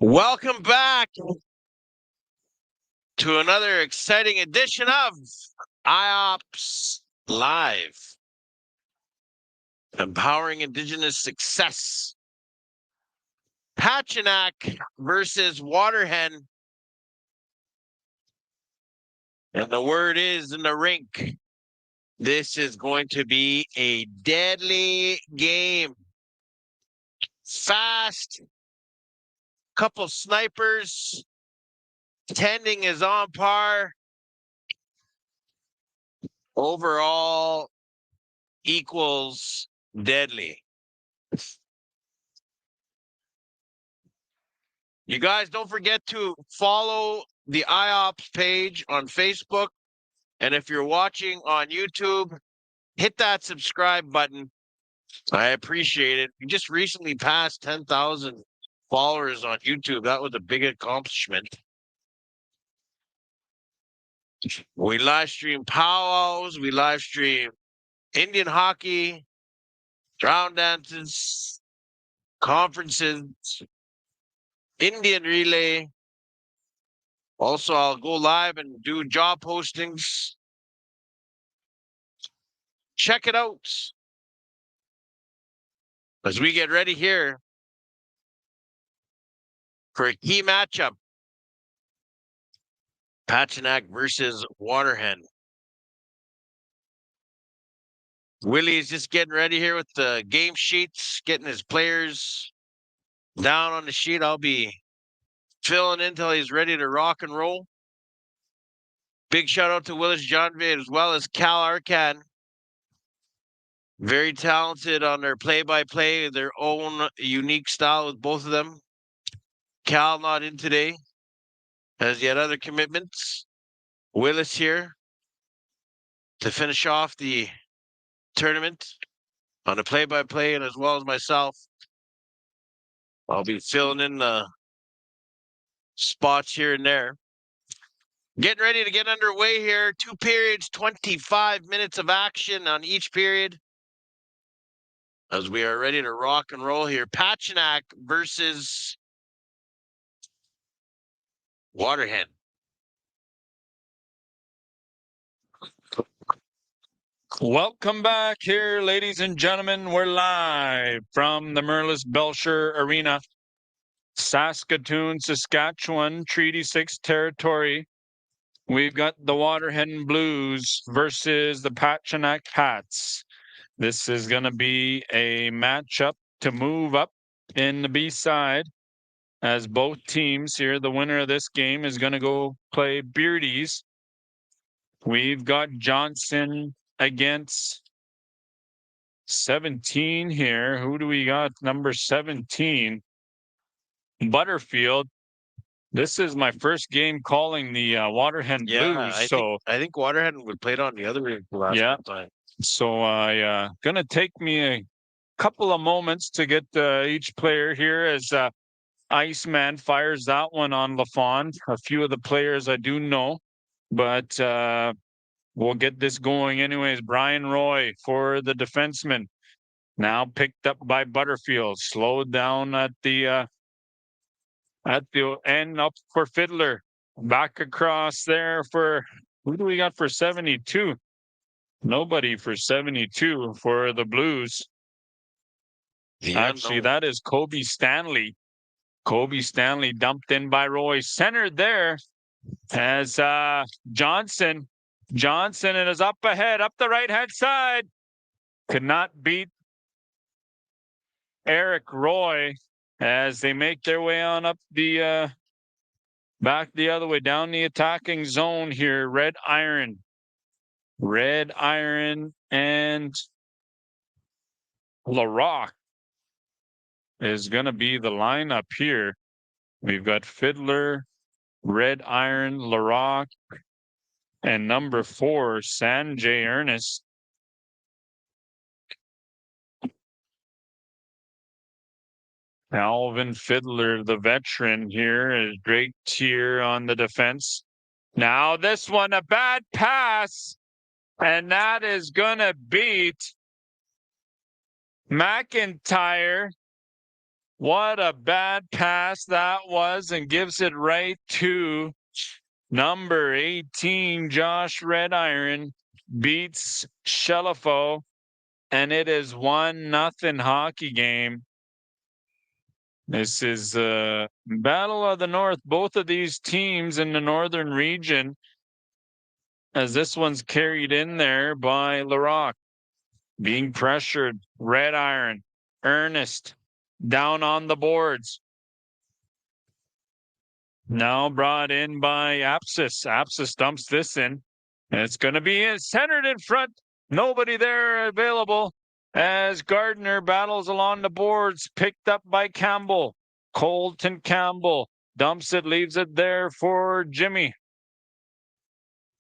Welcome back to another exciting edition of IOPS Live, empowering Indigenous success. Patuanak versus Waterhen. And the word is in the rink. This is going to be a deadly game. Fast, couple snipers. Tending is on par. Overall equals deadly. You guys don't forget to follow the IOPS page on Facebook. And if you're watching on YouTube, hit that subscribe button. I appreciate it. We just recently passed 10,000 followers on YouTube. That was a big accomplishment. We live stream powwows. We live stream Indian hockey, drown dances, conferences, Indian relay. Also, I'll go live and do job postings. Check it out as we get ready here for a key matchup. Patuanak versus Waterhen. Willie's just getting ready here with the game sheets, getting his players down on the sheet. I'll be filling in until he's ready to rock and roll. Big shout out to Willis Johnvade as well as Cal Arcan. Very talented on their play-by-play, their own unique style with both of them. Cal not in today, has yet other commitments. Willis here to finish off the tournament on the play-by-play, and as well as myself, I'll be filling in the spots here and there. Getting ready to get underway here. 2 periods, 25 minutes of action on each period, as we are ready to rock and roll here. Patuanak versus Waterhen. Welcome back here, ladies and gentlemen. We're live from the Merlis Belcher Arena, Saskatoon, Saskatchewan, Treaty 6 territory. We've got the Waterhen Blues versus the Patuanak Pats. This is going to be a matchup to move up in the B side, as both teams here, the winner of this game is going to go play Beardies. We've got Johnson against 17 here. Who do we got? Number 17, Butterfield. This is my first game calling the Waterhen Blues. I think Waterhen would play it on the other last time. So gonna take me a couple of moments to get each player here as Iceman fires that one on LaFond. A few of the players I do know, but we'll get this going anyways. Brian Roy for the defenseman. Now picked up by Butterfield. Slowed down at the end up for Fiddler. Back across there for, who do we got for 72? Nobody for 72 for the Blues. Actually, that is Kobe Stanley. Kobe Stanley dumped in by Roy. Centered there as Johnson. Johnson is up ahead, up the right-hand side. Could not beat Eric Roy as they make their way on up the back the other way down the attacking zone here. Red Iron and LaRock is going to be the lineup here. We've got Fiddler, Red Iron, LaRock, and number 4, Sanjay Ernest. Alvin Fiddler, the veteran here, is Drake Tier on the defense. Now this one, a bad pass, and that is going to beat McIntyre. What a bad pass that was, and gives it right to number 18, Josh Rediron. Beats Shelifo, and it is 1-0 hockey game. This is a Battle of the North. Both of these teams in the northern region, as this one's carried in there by Larocque. Being pressured, Rediron, Ernest, down on the boards. Now brought in by Apsis. Apsis dumps this in. And it's going to be centered in front. Nobody there available as Gardner battles along the boards. Picked up by Campbell. Colton Campbell dumps it, leaves it there for Jimmy.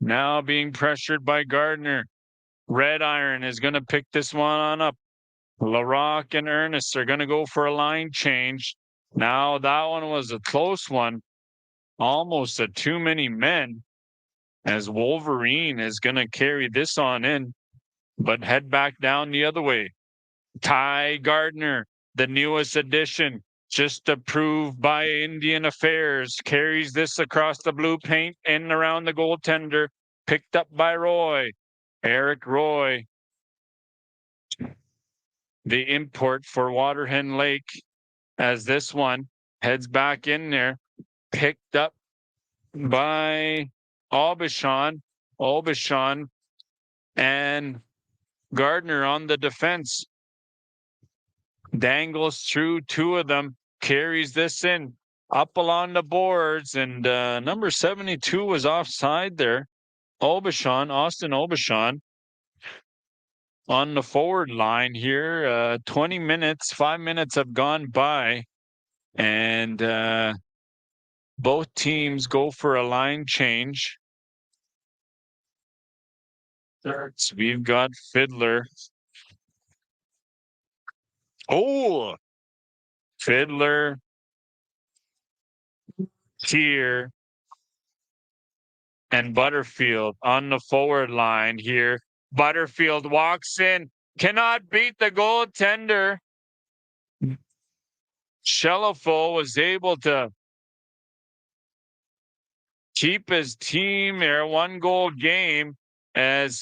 Now being pressured by Gardner. Rediron is going to pick this one on up. Larocque and Ernest are going to go for a line change. Now that one was a close one. Almost a too many men, as Wolverine is going to carry this on in, but head back down the other way. Ty Gardner, the newest addition, just approved by Indian Affairs, carries this across the blue paint and around the goaltender, picked up by Roy. Eric Roy, the import for Waterhen Lake, as this one heads back in there, picked up by Aubuchon and Gardner on the defense. Dangles through two of them, carries this in, up along the boards, and number 72 was offside there. Austen Aubuchon on the forward line here. 5 minutes have gone by, and both teams go for a line change. We've got Fiddler. Oh, Fiddler here and Butterfield on the forward line here. Butterfield walks in, cannot beat the goaltender. Shelifo was able to keep his team their 1-goal game as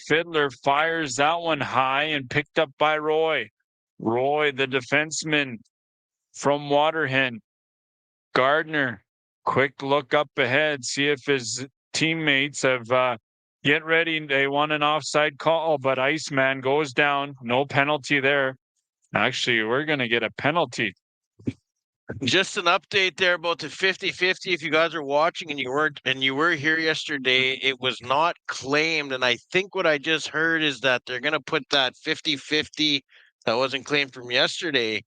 Fiddler fires that one high and picked up by Roy. Roy, the defenseman from Waterhen. Gardner, quick look up ahead, see if his teammates have get ready. They want an offside call, but Iceman goes down. No penalty there. Actually, we're going to get a penalty. Just an update there about the 50-50. If you guys are watching and you were here yesterday, it was not claimed. And I think what I just heard is that they're going to put that 50-50 that wasn't claimed from yesterday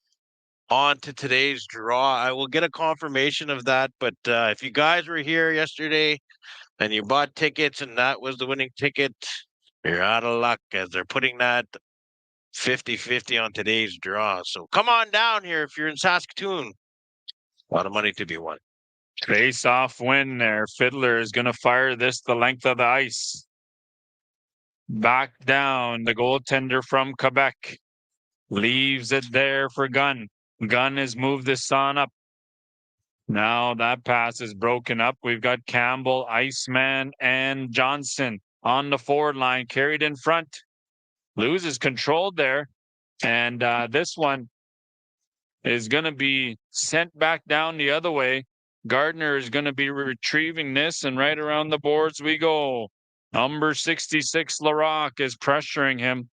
onto today's draw. I will get a confirmation of that. But if you guys were here yesterday and you bought tickets and that was the winning ticket, you're out of luck, as they're putting that 50-50 on today's draw. So come on down here if you're in Saskatoon. A lot of money to be won. Face-off win there. Fiddler is going to fire this the length of the ice. Back down, the goaltender from Quebec. Leaves it there for Gunn. Gunn has moved this on up. Now that pass is broken up. We've got Campbell, Iceman, and Johnson on the forward line, carried in front. Loses control there. And this one is going to be sent back down the other way. Gardner is going to be retrieving this, and right around the boards we go. Number 66, Larocque, is pressuring him.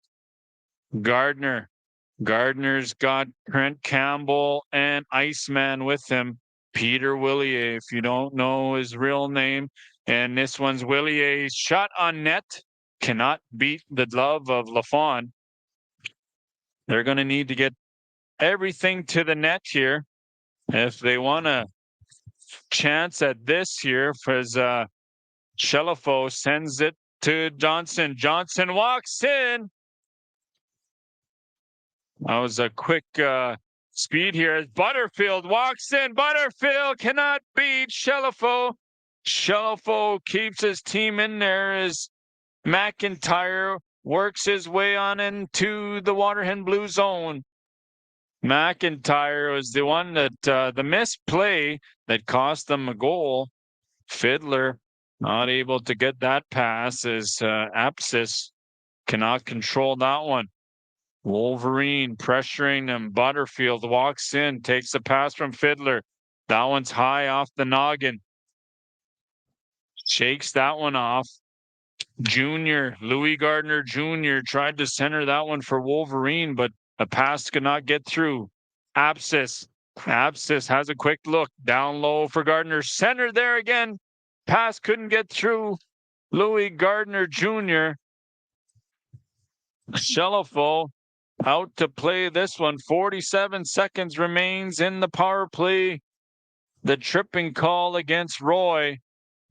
Gardner's got Trent Campbell and Iceman with him. Peter Willier, if you don't know his real name. And this one's Willier's shot on net. Cannot beat the glove of Lafon. They're going to need to get everything to the net here if they want a chance at this here, because Shelifo sends it to Johnson. Johnson walks in. That was a quick speed here as Butterfield walks in. Butterfield cannot beat Shelifo. Shelifo keeps his team in there as McIntyre works his way on into the Waterhen blue zone. McIntyre was the one that the misplay that cost them a goal. Fiddler not able to get that pass as Apsis cannot control that one. Wolverine pressuring him. Butterfield walks in, takes a pass from Fiddler. That one's high off the noggin. Shakes that one off. Louis Gardner Jr. tried to center that one for Wolverine, but a pass could not get through. Apsis has a quick look down low for Gardner. Center there again. Pass couldn't get through. Louis Gardner Jr. Shelifo out to play this one. 47 seconds remains in the power play. The tripping call against Roy.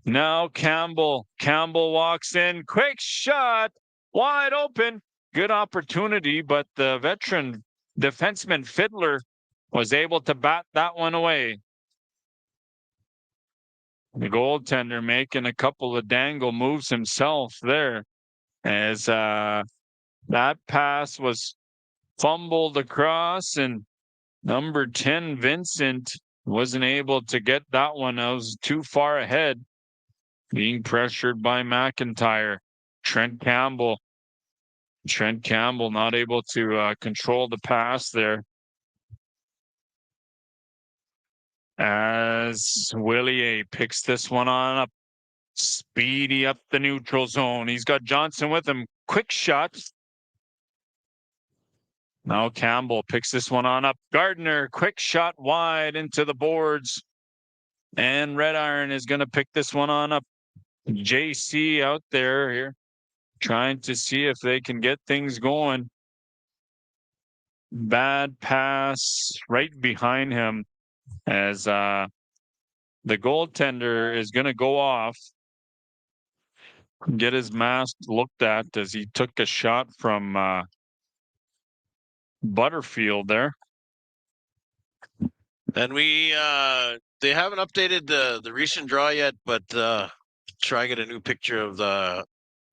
Now Campbell. Campbell walks in. Quick shot. Wide open. Good opportunity, but the veteran defenseman Fiddler was able to bat that one away. The goaltender making a couple of dangle moves himself there as that pass was fumbled across, and number 10, Vincent, wasn't able to get that one. I was too far ahead, being pressured by McIntyre. Trent Campbell not able to control the pass there. As Willier picks this one on up. Speedy up the neutral zone. He's got Johnson with him. Quick shot. Now Campbell picks this one on up. Gardner, quick shot wide into the boards. And Red Iron is going to pick this one on up. JC out there here, trying to see if they can get things going. Bad pass right behind him as the goaltender is going to go off. Get his mask looked at as he took a shot from Butterfield there. And they haven't updated the recent draw yet, but try to get a new picture of the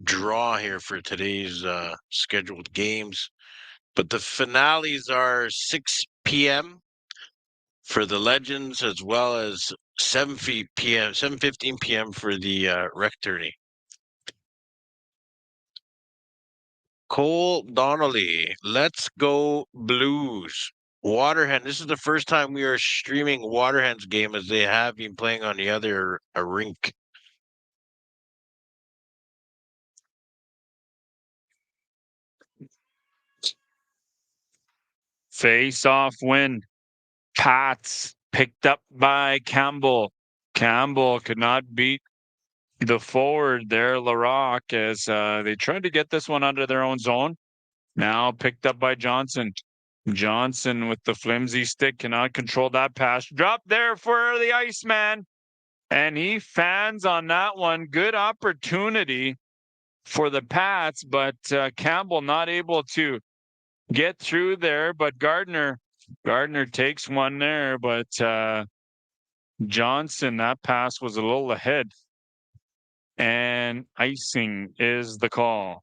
draw here for today's scheduled games. But the finales are 6 p.m. for the Legends, as well as 7:15 p.m. for the Rec Tourney. Cole Donnelly, let's go Blues. Waterhen, this is the first time we are streaming Waterhen's game, as they have been playing on the other rink. Face-off win. Pats picked up by Campbell. Campbell could not beat the forward there, Larocque, as they tried to get this one under their own zone. Now picked up by Johnson. Johnson with the flimsy stick cannot control that pass. Drop there for the Iceman. And he fans on that one. Good opportunity for the Pats, but Campbell not able to get through there. But Gardner takes one there, but Johnson, that pass was a little ahead. And icing is the call.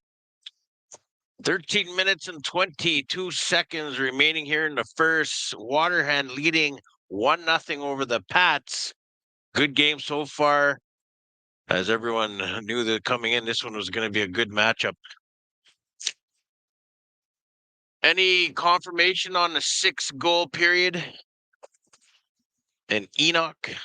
13 minutes and 22 seconds remaining here in the first. Waterhen leading 1-0 over the Pats. Good game so far. As everyone knew that coming in, this one was going to be a good matchup. Any confirmation on the 6-goal period? And Enoch?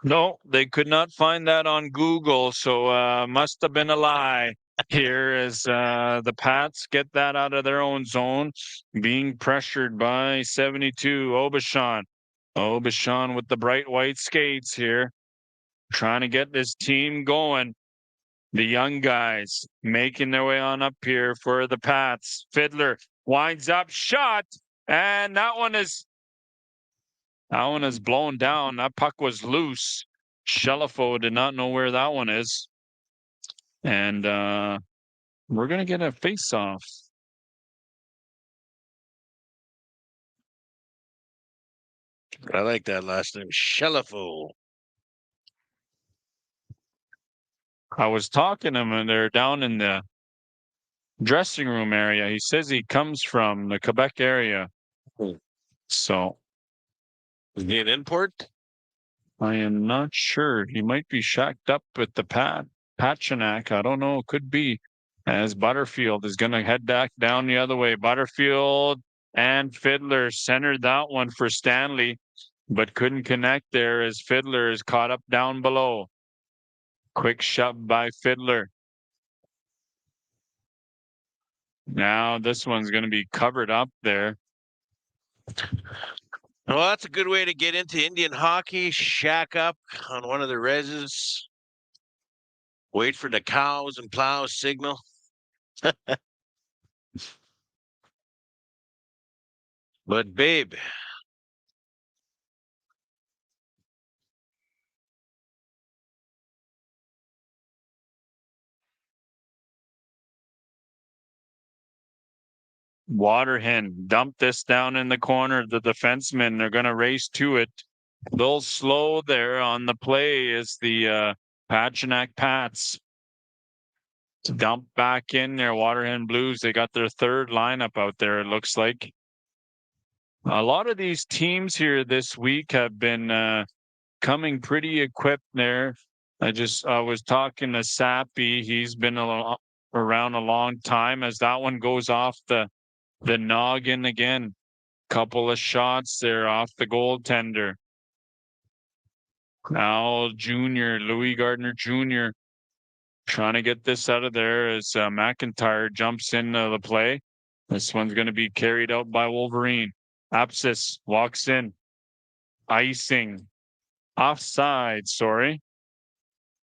No, they could not find that on Google, so must have been a lie. Here as the Pats get that out of their own zone, being pressured by 72, Aubuchon. Aubuchon with the bright white skates here, trying to get this team going. The young guys making their way on up here for the Pats. Fiddler winds up, shot, and that one is blown down. That puck was loose. Shelifo did not know where that one is. And we're going to get a face-off. I like that last name, Shelifo. I was talking to him, and they're down in the dressing room area. He says he comes from the Quebec area. So Is he an import? I am not sure. He might be shacked up with the Patuanak. I don't know. Could be. As Butterfield is going to head back down the other way. Butterfield and Fiddler centered that one for Stanley, but couldn't connect there as Fiddler is caught up down below. Quick shove by Fiddler. Now this one's going to be covered up there. Well, that's a good way to get into Indian hockey. Shack up on one of the reses. Wait for the cows and plows signal. But babe, Waterhen dumped this down in the corner. The defensemen, they're going to race to it. A little slow there on the play is the Patuanak Pats. Dump back in there. Waterhen Blues, they got their third lineup out there, it looks like. A lot of these teams here this week have been coming pretty equipped there. I was talking to Sappy. He's been around a long time as that one goes off the noggin again. Couple of shots there off the goaltender. Now Louis Gardner Jr. trying to get this out of there as McIntyre jumps into the play. This one's going to be carried out by Wolverine. Apsis walks in. Icing. Offside, sorry.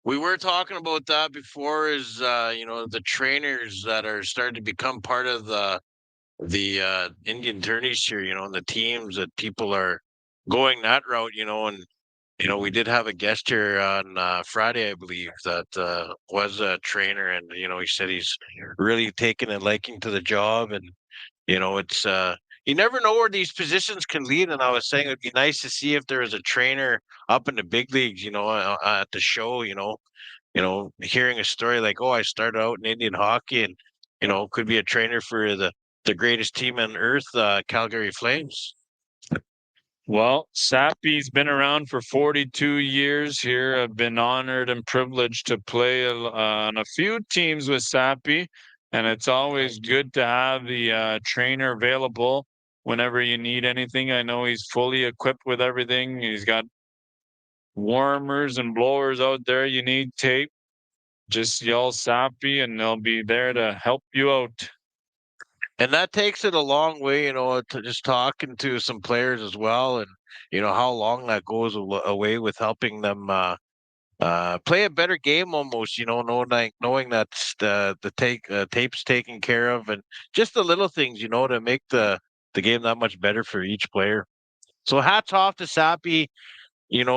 we were talking about that before. Is the trainers that are starting to become part of the Indian tourneys here. And the teams that people are going that route. And we did have a guest here on Friday, I believe, that was a trainer, and he said he's really taken a liking to the job, and it's you never know where these positions can lead. And I was saying it'd be nice to see if there was a trainer up in the big leagues, at the show, hearing a story like, oh, I started out in Indian hockey, and could be a trainer for the greatest team on earth, Calgary Flames. Well, Sappy's been around for 42 years here. I've been honored and privileged to play on a few teams with Sappy, and it's always good to have the trainer available whenever you need anything. I know he's fully equipped with everything. He's got warmers and blowers out there. You need tape, just yell Sappy and they'll be there to help you out. And that takes it a long way, to just talking to some players as well, and how long that goes away with helping them play a better game almost. Knowing that the tape's taken care of, and just the little things, to make the game that much better for each player. So hats off to Sappy,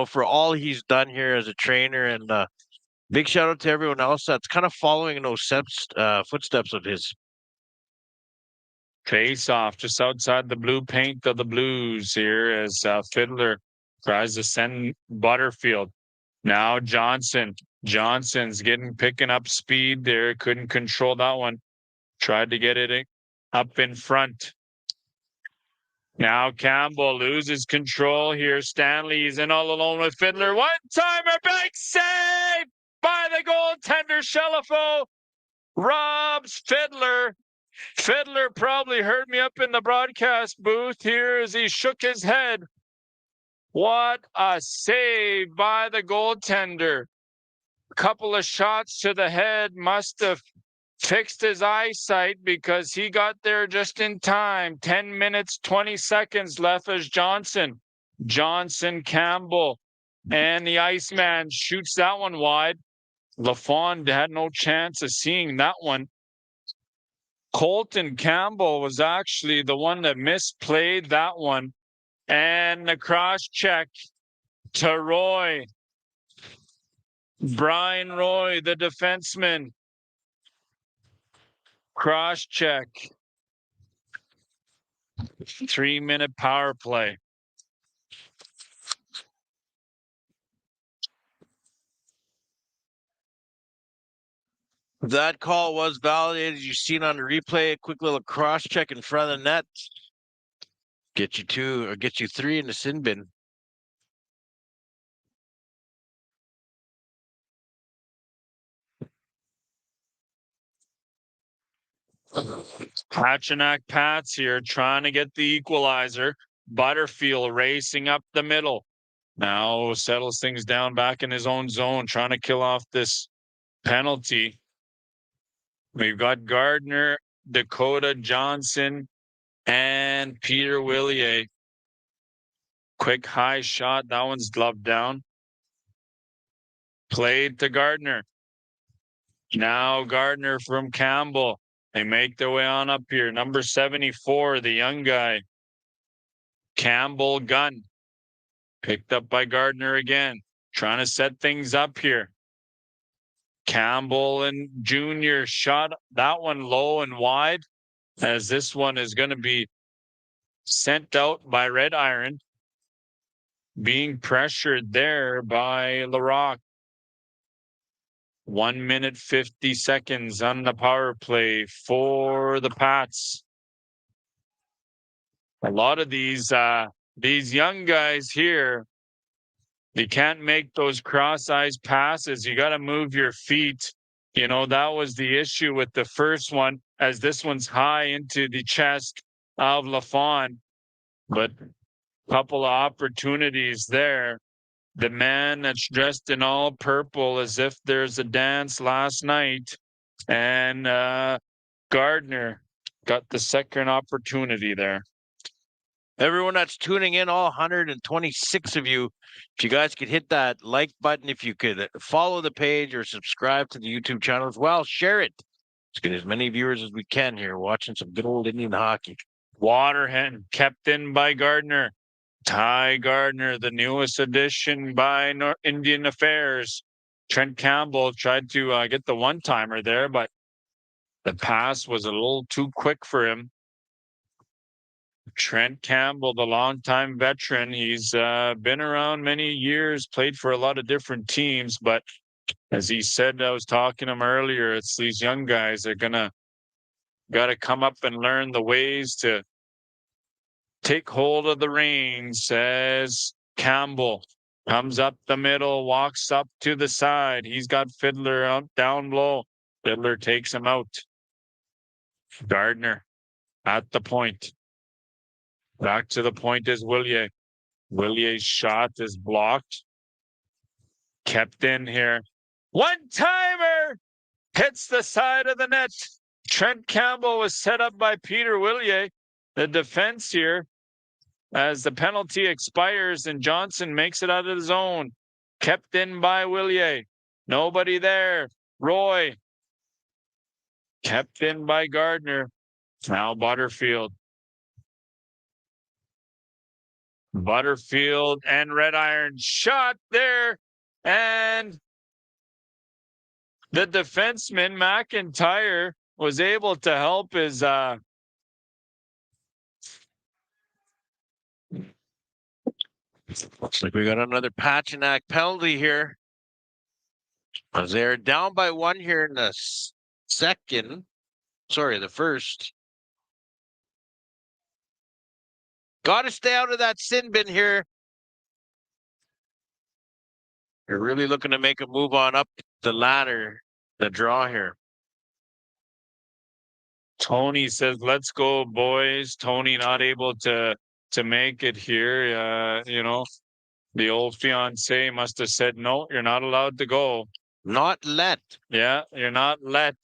for all he's done here as a trainer, and big shout out to everyone else that's kind of following in those footsteps of his. Face off just outside the blue paint of the Blues here as Fiddler tries to send Butterfield. Now Johnson's picking up speed there. Couldn't control that one. Tried to get it up in front. Now Campbell loses control here. Stanley's in all alone with Fiddler. One-timer, big save by the goaltender. Shelifo robs Fiddler. Fiddler probably heard me up in the broadcast booth here as he shook his head. What a save by the goaltender. A couple of shots to the head must have fixed his eyesight because he got there just in time. 10 minutes, 20 seconds left as Johnson, Campbell, and the Iceman shoots that one wide. LaFond had no chance of seeing that one. Colton Campbell was actually the one that misplayed that one. And the cross check to Roy. Brian Roy, the defenseman. Cross check. 3-minute power play. That call was validated. You seen on the replay, a quick little cross check in front of the net. Get you 2 or get you 3 in the sin bin. Patuanak Pats here trying to get the equalizer. Butterfield racing up the middle. Now settles things down back in his own zone, trying to kill off this penalty. We've got Gardner, Dakota Johnson, and Peter Willier. Quick high shot. That one's gloved down. Played to Gardner. Now Gardner from Campbell. They make their way on up here. Number 74, the young guy. Campbell gun. Picked up by Gardner again. Trying to set things up here. Campbell and Junior shot that one low and wide, as this one is going to be sent out by Red Iron. Being pressured there by LaRock. 1 minute 50 seconds on the power play for the Pats. A lot of these young guys here, you can't make those cross-eyes passes. You got to move your feet. You know, that was the issue with the first one, as this one's high into the chest of LaFawn. But a couple of opportunities there. The man that's dressed in all purple as if there's a dance last night. And Gardner got the second opportunity there. Everyone that's tuning in, all 126 of you, if you guys could hit that like button, if you could follow the page or subscribe to the YouTube channel as well, share it. Let's get as many viewers as we can here watching some good old Indian hockey. Waterhen kept in by Gardner. Ty Gardner, the newest addition by Indian Affairs. Trent Campbell tried to get the one-timer there, but the pass was a little too quick for him. Trent Campbell, the longtime veteran, he's been around many years, played for a lot of different teams, but as he said, I was talking to him earlier, it's these young guys that are got to come up and learn the ways to take hold of the reins. As Campbell comes up the middle, walks up to the side. He's got Fiddler out down low. Fiddler takes him out. Gardner at the point. Back to the point is Willier. Willier's shot is blocked. Kept in here. One-timer! Hits the side of the net. Trent Campbell was set up by Peter Willier. The defense here, as the penalty expires and Johnson makes it out of the zone. Kept in by Willier. Nobody there. Roy. Kept in by Gardner. Now Butterfield. Butterfield and Red Iron shot there. And the defenseman, McIntyre, was able to help his Looks like we got another Patuanak penalty here. As they're down by 1 here in the the first. Got to stay out of that sin bin here. You're really looking to make a move on up the ladder, the draw here. Tony says, let's go, boys. Tony not able to make it here. You know, the old fiance must have said, no, you're not allowed to go. Not let. Yeah, you're not let.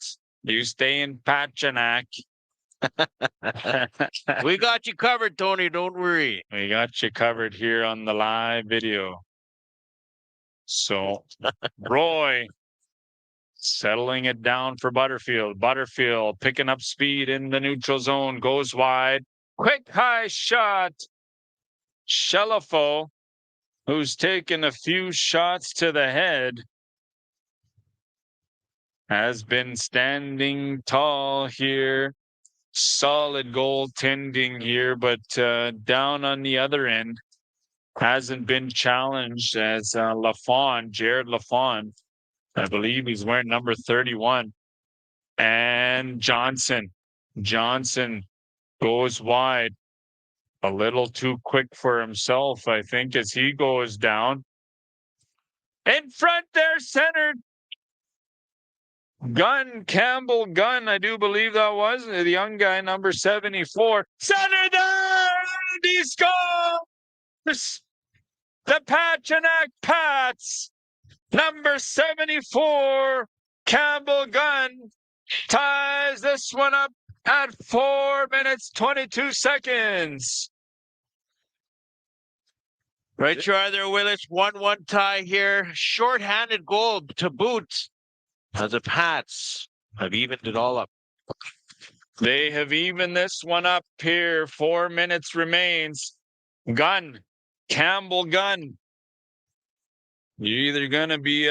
You stay in Patuanak. We got you covered, Tony. Don't worry. We got you covered here on the live video. So, Roy settling it down for Butterfield. Butterfield picking up speed in the neutral zone. Goes wide. Quick high shot. Shelifo, who's taken a few shots to the head, has been standing tall here. Solid goaltending here, but down on the other end. Hasn't been challenged as LaFawn, Jared LaFawn. I believe he's wearing number 31. And Johnson. Johnson goes wide. a little too quick for himself, I think, as he goes down. In front there, centered. Campbell Gunn, I do believe that was the young guy, number 74. Center there! He scores! The Patuanak Pats, number 74, Campbell Gunn, ties this one up at 4 minutes, 22 seconds. Right you are there, Willis. 1-1 tie here. Short-handed goal to boot. As the Pats have evened it all up. They have evened this one up here. 4 minutes remains. Campbell Gunn. You're either going to be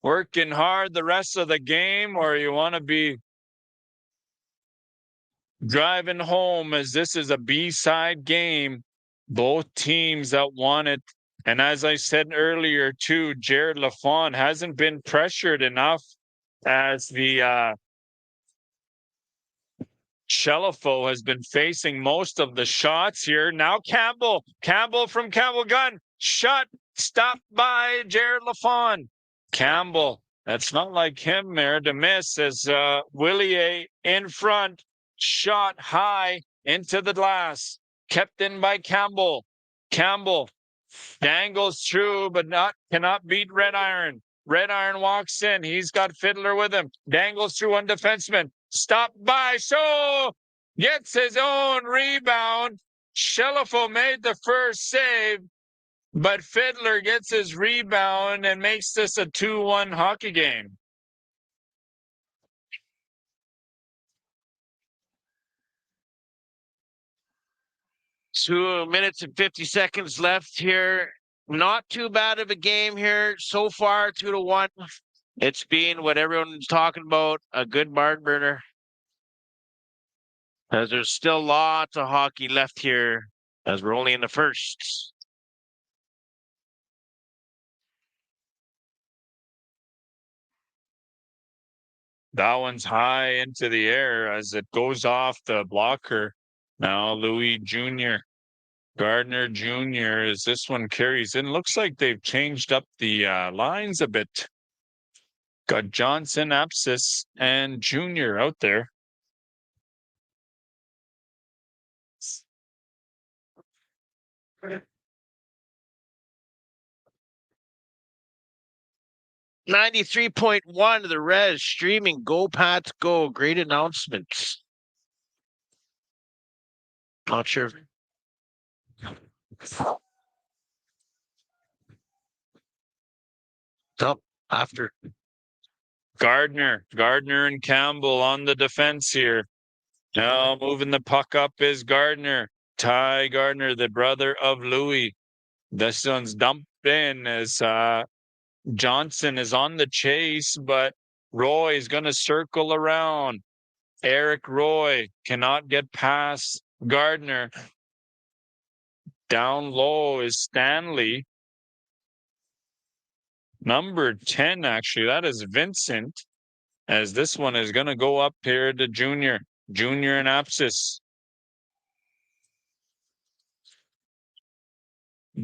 working hard the rest of the game, or you want to be driving home, as this is a B-side game. Both teams that won it. And as I said earlier, too, Jared Lafont hasn't been pressured enough, as the Shelifo has been facing most of the shots here. Now Campbell from Campbell Gunn. Shot stopped by Jared Lafont. Campbell, that's not like him there to miss, as Willier in front. Shot high into the glass. Kept in by Campbell. Campbell dangles through, but cannot beat Red Iron. Red Iron walks in. He's got Fiddler with him. Dangles through one defenseman. Stopped by. So gets his own rebound. Shelifo made the first save, but Fiddler gets his rebound and makes this a 2-1 hockey game. Two minutes and 50 seconds left here. Not too bad of a game here so far, 2-1. It's been what everyone's talking about, a good barn burner. As there's still lots of hockey left here, as we're only in the first. That one's high into the air as it goes off the blocker. Now Louis Jr. Gardner Jr. as this one carries in. Looks like they've changed up the lines a bit. Got Johnson, Apsis, and Jr. out there. $93.1 the Res streaming. Go Pats go. Great announcements. Not sure. Up after. Gardner and Campbell on the defense here. Now moving the puck up is Gardner. Ty Gardner, the brother of Louis. This one's dumped in as Johnson is on the chase, but Roy is going to circle around. Eric Roy cannot get past Gardner. Down low is Stanley. Number 10, actually, that is Vincent, as this one is going to go up here to Junior and Apsis.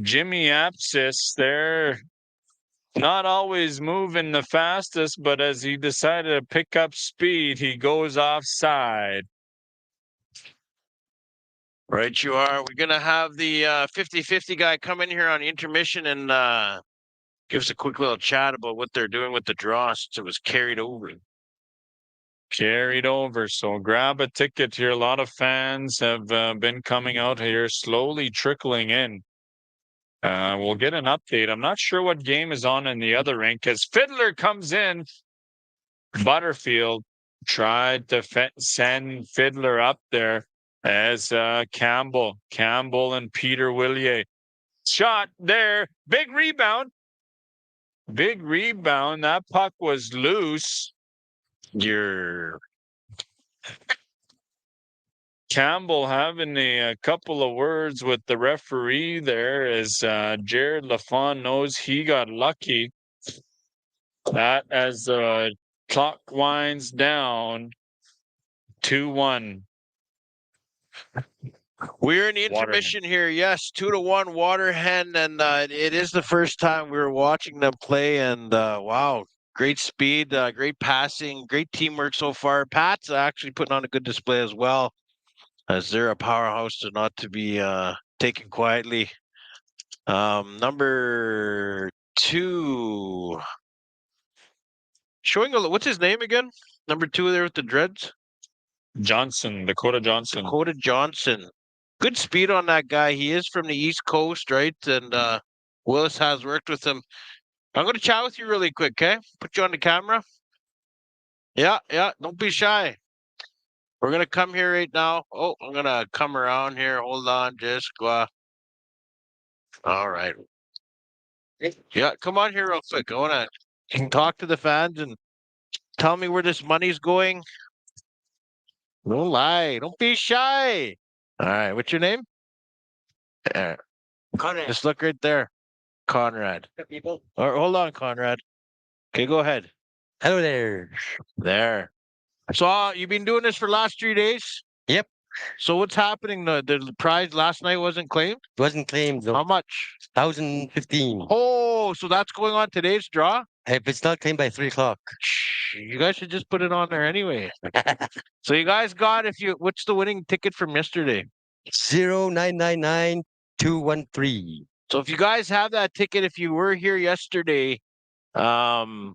Jimmy Apsis there, not always moving the fastest, but as he decided to pick up speed, he goes offside. Right you are. We're going to have the 50-50 guy come in here on intermission and give us a quick little chat about what they're doing with the draw since it was carried over. So grab a ticket here. A lot of fans have been coming out here, slowly trickling in. We'll get an update. I'm not sure what game is on in the other rink as Fiddler comes in. Butterfield tried to send Fiddler up there as Campbell and Peter Willier. Shot there. Big rebound. That puck was loose. Campbell having a couple of words with the referee there as Jared Lafont knows he got lucky. That as the clock winds down, 2-1. We're in the intermission here. Yes, 2-1 Waterhen, and it is the first time we were watching them play. And wow, great speed, great passing, great teamwork so far. Pat's actually putting on a good display as well, as they're a powerhouse to not to be taken quietly. Number 2, showing what's his name again? Number 2 there with the dreads. Johnson, Dakota Johnson. Dakota Johnson. Good speed on that guy. He is from the East Coast, right? And Willis has worked with him. I'm going to chat with you really quick, okay? Put you on the camera. Yeah. Don't be shy. We're going to come here right now. Oh, I'm going to come around here. Hold on. Just go. All right. Yeah, come on here real quick. I want to talk to the fans and tell me where this money's going. Don't lie. Don't be shy. All right. What's your name? Conrad. Just look right there. Conrad. People. Or hold on, Conrad. Okay, go ahead. Hello there. There. So you've been doing this for the last 3 days? Yep. So what's happening? The prize last night wasn't claimed? Wasn't claimed though. How much? 1,015. Oh, so that's going on today's draw? If it's not claimed by 3 o'clock. You guys should just put it on there anyway. So you guys got, what's the winning ticket from yesterday? 0999213. So if you guys have that ticket, if you were here yesterday, and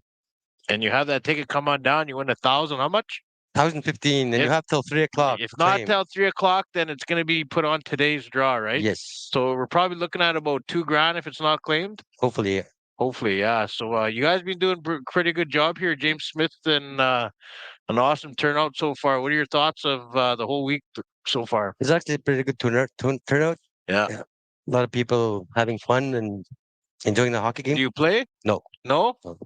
you have that ticket, come on down, you win 1,000. How much? 1,015, and you have till 3 o'clock. If not till 3 o'clock, then it's going to be put on today's draw, right? Yes. So we're probably looking at about $2,000 if it's not claimed. Hopefully. Hopefully, yeah. So you guys been doing pretty good job here, James Smith, and an awesome turnout so far. What are your thoughts of the whole week so far? It's actually a pretty good turnout. Yeah. A lot of people having fun and enjoying the hockey game. Do you play? No. No? No.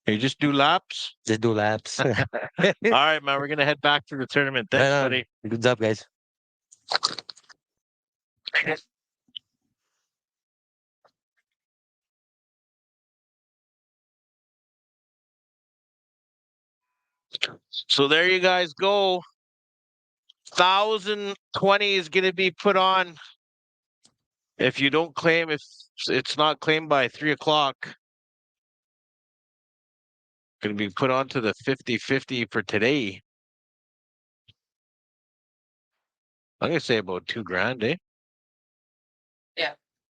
You just do laps? Just do laps. All right, man. We're going to head back to the tournament. Thanks, buddy. Good job, guys. So there you guys go. 1,020 is going to be put on if you don't claim, if it's not claimed by 3 o'clock. Going to be put on to the 50-50 for today. I'm going to say about $2,000, eh? Yeah.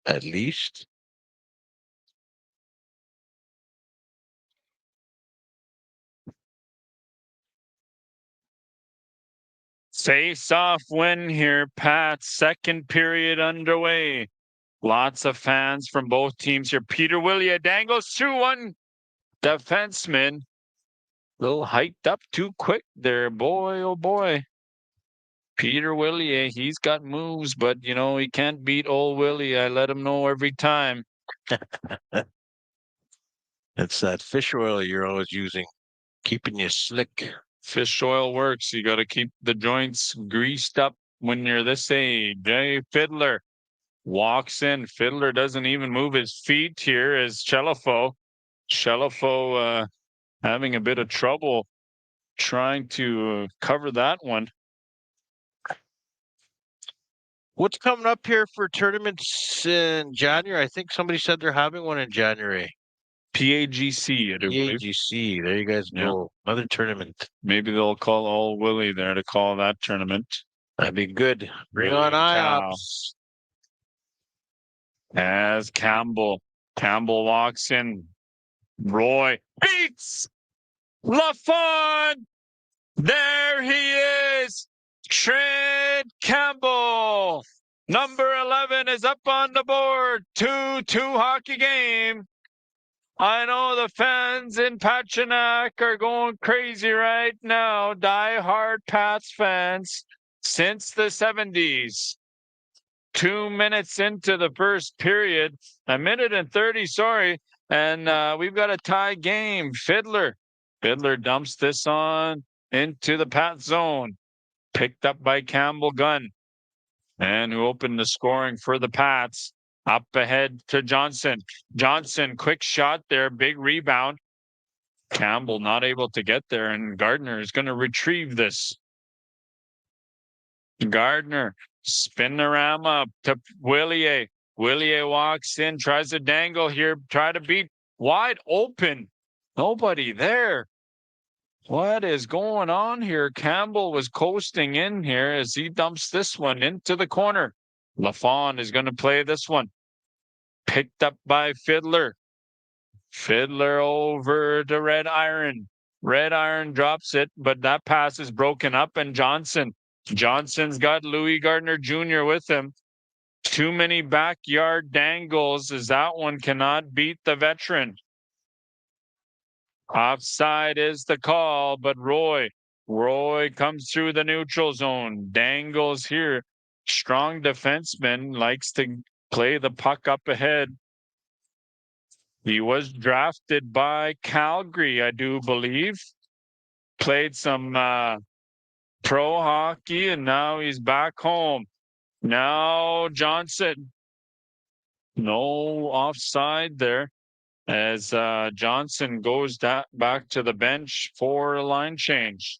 At least. Face-off win here, Pat. Second period underway. Lots of fans from both teams here. Peter Willia dangles through one defenseman. Little hiked up too quick there. Boy, oh boy. Peter Willie, he's got moves, but, you know, he can't beat old Willie. I let him know every time. It's that fish oil you're always using, keeping you slick. Fish oil works. You got to keep the joints greased up when you're this age. Hey, Fiddler walks in. Fiddler doesn't even move his feet here as Chelifo. Chelifo having a bit of trouble trying to cover that one. What's coming up here for tournaments in January? I think somebody said they're having one in January. PAGC, I do believe. PAGC, there you guys go. Yeah. Another tournament. Maybe they'll call old Willie there to call that tournament. That'd be good. Bring on IOPS. As Campbell walks in. Roy beats LaFon. There he is. Trent Campbell. Number 11 is up on the board. 2-2 hockey game. I know the fans in Patuanak are going crazy right now. Die-hard Pats fans since the 70s. 2 minutes into the first period, 1:30, sorry, and we've got a tie game. Fiddler dumps this on into the Pat zone. Picked up by Campbell Gunn, and who opened the scoring for the Pats. Up ahead to Johnson. Johnson, quick shot there, big rebound. Campbell not able to get there, and Gardner is going to retrieve this. Gardner Spinorama to Willie. Willie walks in, tries to dangle here, try to beat wide open. Nobody there. What is going on here? Campbell was coasting in here as he dumps this one into the corner. Lafon is going to play this one. Picked up by Fiddler. Fiddler over to Red Iron. Red Iron drops it, but that pass is broken up, and Johnson's got Louis Gardner Jr. with him. Too many backyard dangles as that one cannot beat the veteran. Offside is the call, but Roy comes through the neutral zone. Dangles here. Strong defenseman, likes to play the puck up ahead. He was drafted by Calgary, I do believe. Played some pro hockey, and now he's back home. Now Johnson. No offside there as Johnson goes back to the bench for a line change.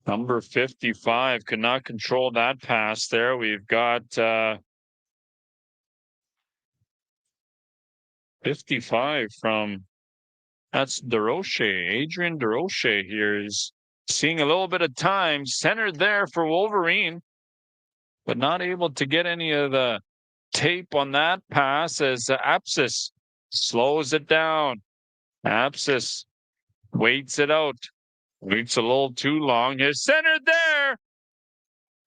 Number 55 could not control that pass there. We've got 55 from, that's DeRoche. Adrian DeRoche here is seeing a little bit of time. Centered there for Wolverine, but not able to get any of the tape on that pass as Apsis slows it down. Apsis waits it out. Waits a little too long. Is centered there.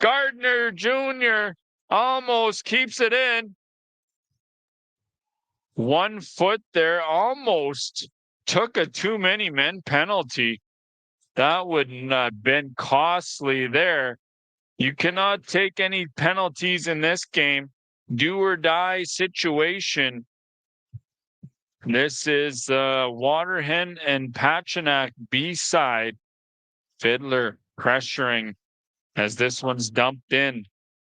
Gardner Jr. almost keeps it in. 1 foot there, almost took a too many men penalty. That wouldn't have been costly there. You cannot take any penalties in this game. Do or die situation. This is Waterhen and Patuanak B-side. Fiddler pressuring as this one's dumped in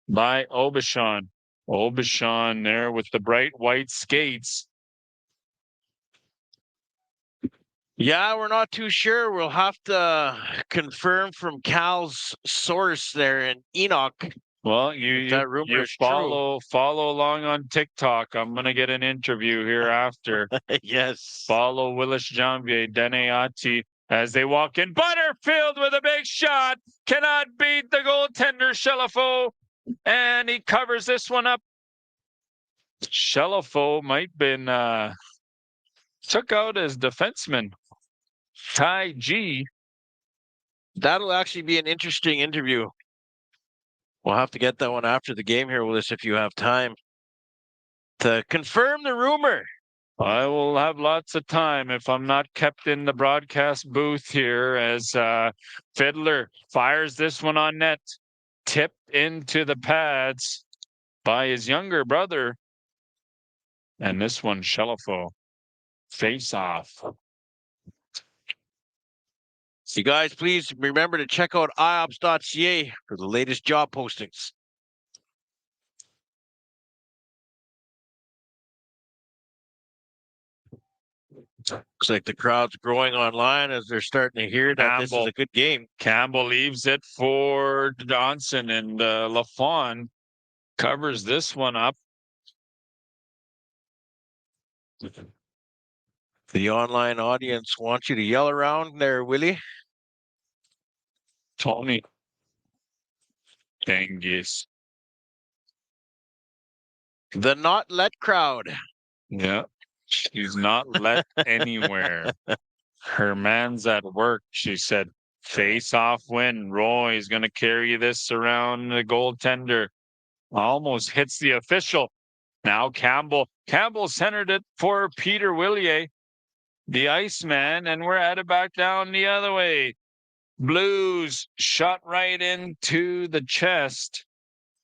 by Aubuchon. Aubuchon there with the bright white skates. Yeah, we're not too sure. We'll have to confirm from Cal's source there in Enoch. Well, you follow along on TikTok. I'm gonna get an interview here after. Yes. Follow Willis Janvier, Deneati as they walk in. Butterfield with a big shot. Cannot beat the goaltender Shelifo. And he covers this one up. Shelifo might been took out as defenseman. Ty G. That'll actually be an interesting interview. We'll have to get that one after the game here, Willis, if you have time to confirm the rumor. I will have lots of time if I'm not kept in the broadcast booth here as Fiddler fires this one on net. Tipped into the pads by his younger brother. And this one, Shelifo. Face off. You guys, please remember to check out iops.ca for the latest job postings. Looks like the crowd's growing online as they're starting to hear that this is a good game. Campbell leaves it for Johnson, and Lafon covers this one up. The online audience wants you to yell around there, Willie. Tony. Dangis. The not let crowd. Yeah. She's not let anywhere. Her man's at work, she said. Face off win. Roy's going to carry this around the goaltender. Almost hits the official. Now Campbell. Campbell centered it for Peter Willier, the Iceman, and we're at it back down the other way. Blues shot right into the chest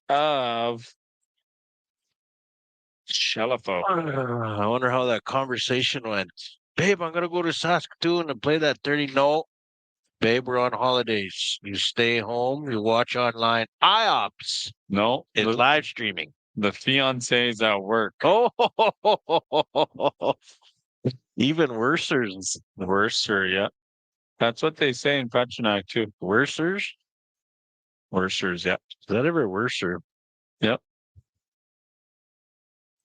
of Shelifo. I wonder how that conversation went. Babe, I'm going to go to Saskatoon and play that 30. No, babe, we're on holidays. You stay home, you watch online. IOPS. No, it's live streaming. The fiance's at work. Oh, even worser. Worser, yeah. That's what they say in Patuanak too. Worsers? Worcesters, yeah. Is that ever Worcester? Yep.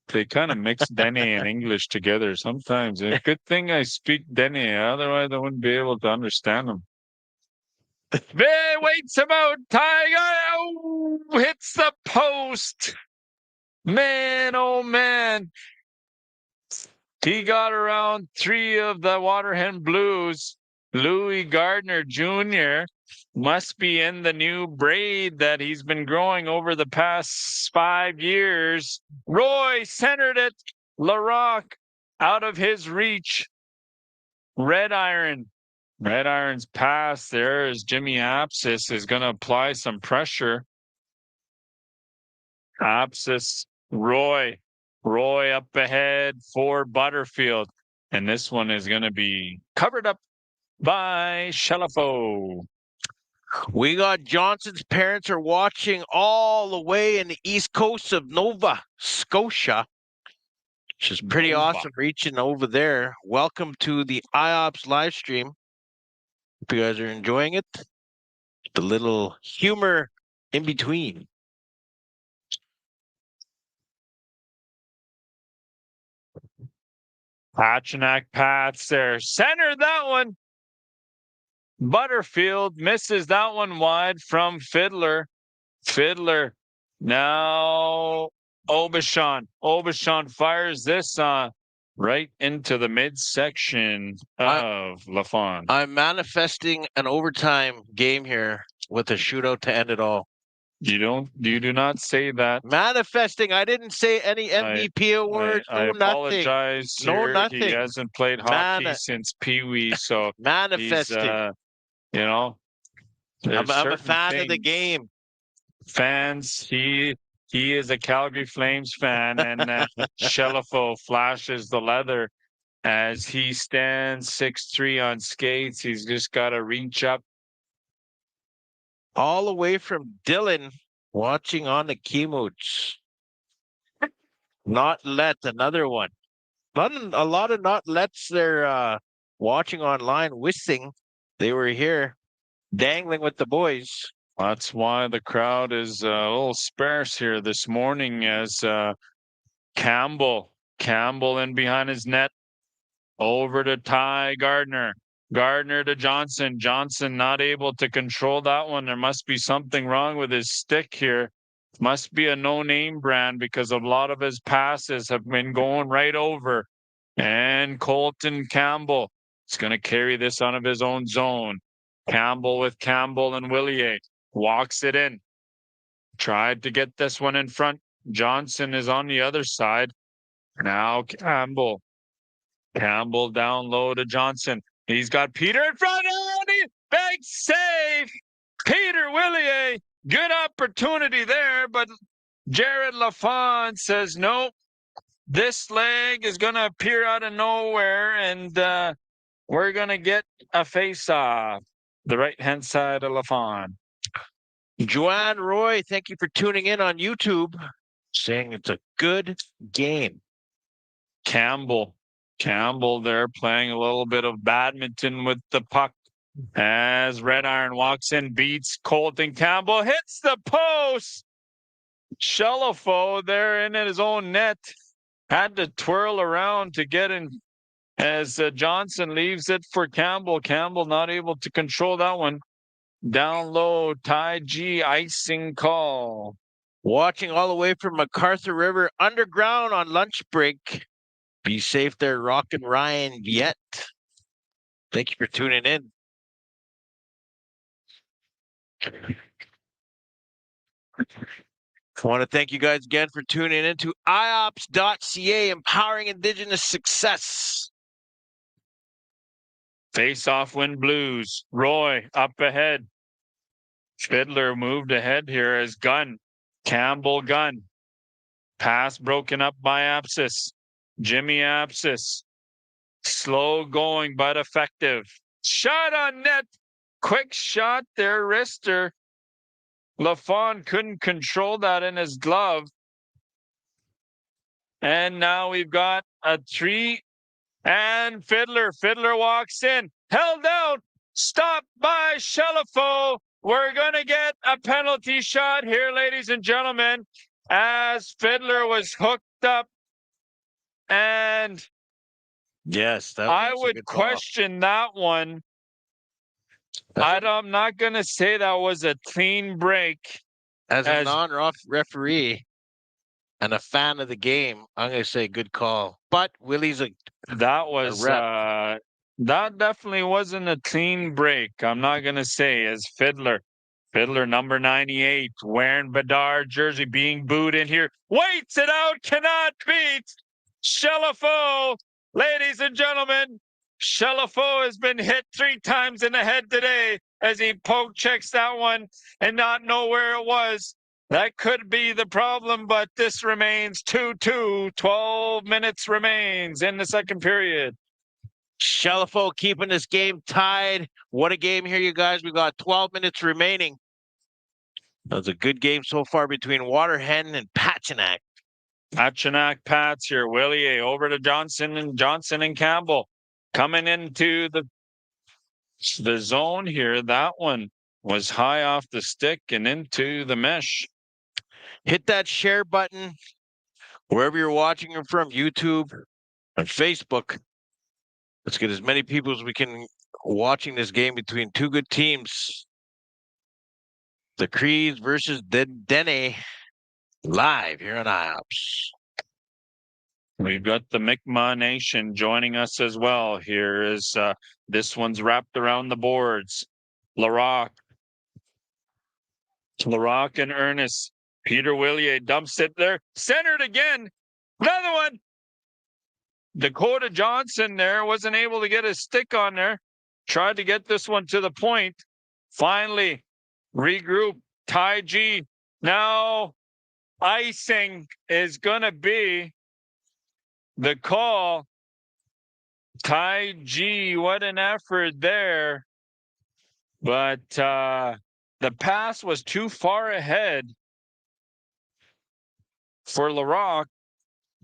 They kind of mix Dene and English together sometimes. A good thing I speak Dene, otherwise I wouldn't be able to understand them. They waits him out. Tiger hits the post. Man, oh man. He got around 3 of the Waterhen Blues. Louis Gardner Jr. must be in the new braid that he's been growing over the past 5 years. Roy centered it. LaRock out of his reach. Red Iron's pass there as Jimmy Apsis is going to apply some pressure. Apsis, Roy up ahead for Butterfield. And this one is going to be covered up by Shelifo. We got Johnson's parents are watching all the way in the east coast of Nova Scotia, which is pretty awesome reaching over there. Welcome to the IOPS live stream. Hope you guys are enjoying it. The little humor in between. Patuanak Pats there. Center that one. Butterfield misses that one wide from Fiddler. Fiddler. Now Obashan. Obashan fires this right into the midsection of LaFawn. I'm manifesting an overtime game here with a shootout to end it all. You do not say that. Manifesting. I didn't say any MVP awards. I apologize. No, nothing. He hasn't played hockey since Pee Wee, so manifesting. You know, I'm a fan of the game. Fans, he is a Calgary Flames fan, and Shelifo flashes the leather as he stands 6'3" on skates. He's just got to reach up. All the way from Dylan, watching on the Keymotes. Not let another one. A lot of not lets they're watching online, wishing they were here, dangling with the boys. That's why the crowd is a little sparse here this morning as Campbell in behind his net. Over to Ty Gardner. Gardner to Johnson. Johnson not able to control that one. There must be something wrong with his stick here. Must be a no-name brand because a lot of his passes have been going right over. And Colton Campbell is going to carry this out of his own zone. Campbell with Campbell and Willier. Walks it in. Tried to get this one in front. Johnson is on the other side. Now Campbell. Campbell down low to Johnson. He's got Peter in front. Big save. Peter Willier. Good opportunity there, but Jared LaFawn says, nope. This leg is going to appear out of nowhere, and we're going to get a face-off. The right-hand side of LaFawn. Joanne Roy, thank you for tuning in on YouTube, saying it's a good game. Campbell there playing a little bit of badminton with the puck as Red Iron walks in, beats Colton Campbell, hits the post. Shelifo there in his own net had to twirl around to get in as Johnson leaves it for Campbell. Campbell not able to control that one. Down low, Ty G icing call. Watching all the way from MacArthur River underground on lunch break. Be safe there, Rock and Ryan Viet. Thank you for tuning in. I want to thank you guys again for tuning in to IOPS.ca, empowering Indigenous success. Face-off win Blues. Roy up ahead. Fiddler moved ahead here as Gunn. Campbell Gunn. Pass broken up by Apsis. Jimmy Apsis. Slow going, but effective. Shot on net. Quick shot there, wrister. LaFawn couldn't control that in his glove. And now we've got a 3. And Fiddler walks in. Held out. Stopped by Shelifo. we're going to get a penalty shot here, ladies and gentlemen, as Fiddler was hooked up. And Yes, that I was a would good call. question that one. I'm not going to say that was a clean break. As a non-referee and a fan of the game, I'm going to say good call. But Willie's that definitely wasn't a clean break. I'm not going to say as Fiddler number 98, wearing Bedard jersey, being booed in here. Waits it out, cannot beat Shelifo. Ladies and gentlemen, Shelifo has been hit 3 times in the head today as he poke checks that one and not know where it was. That could be the problem, but this remains 2-2. 12 minutes remains in the second period. Shelifo keeping this game tied. What a game here, you guys. We got 12 minutes remaining. That was a good game so far between Waterhen and Patuanak. Patuanak Pats here. Willie over to Johnson and Campbell. Coming into the zone here. That one was high off the stick and into the mesh. Hit that share button wherever you're watching it from, YouTube and Facebook. Let's get as many people as we can watching this game between two good teams. The Creeds versus the Dene live here on IOPS. We've got the Mi'kmaq Nation joining us as well. Here is this one's wrapped around the boards. Larocque and Ernest. Peter Willier dumps it there. Centered again. Another one. Dakota Johnson there wasn't able to get his stick on there. Tried to get this one to the point. Finally, regroup. Ty G. Now, icing is going to be the call. Ty G, what an effort there. But the pass was too far ahead for Larocque,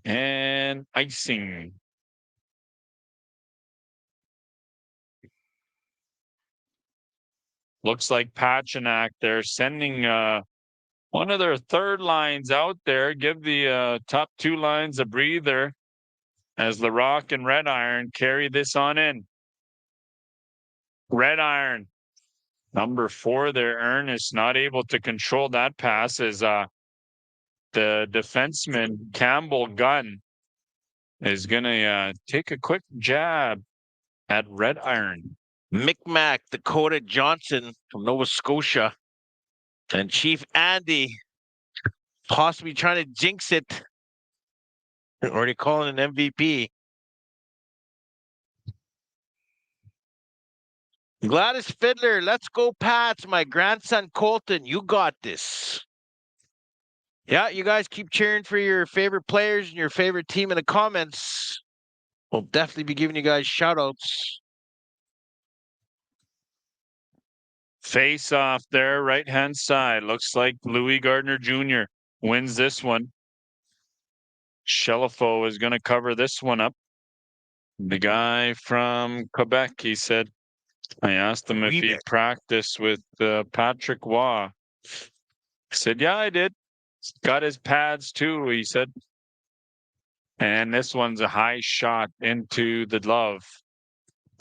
and icing. Looks like Patuanak, they're sending one of their third lines out there. Give the top 2 lines a breather as Larocque and Red Iron carry this on in. Red Iron, number 4 there, Ernest, not able to control that pass as the defenseman, Campbell Gunn, is going to take a quick jab at Red Iron. Mi'kmaq, Dakota Johnson from Nova Scotia, and Chief Andy possibly trying to jinx it. Already calling an MVP. Gladys Fiddler, let's go Pats. My grandson Colton, you got this. Yeah, you guys keep cheering for your favorite players and your favorite team in the comments. We'll definitely be giving you guys shout outs. Face off there, right-hand side. Looks like Louis Gardner Jr. wins this one. Shelifo is going to cover this one up. The guy from Quebec, he said, I asked him if he practiced with Patrick Waugh. He said, yeah, I did. Got his pads too, he said. And this one's a high shot into the glove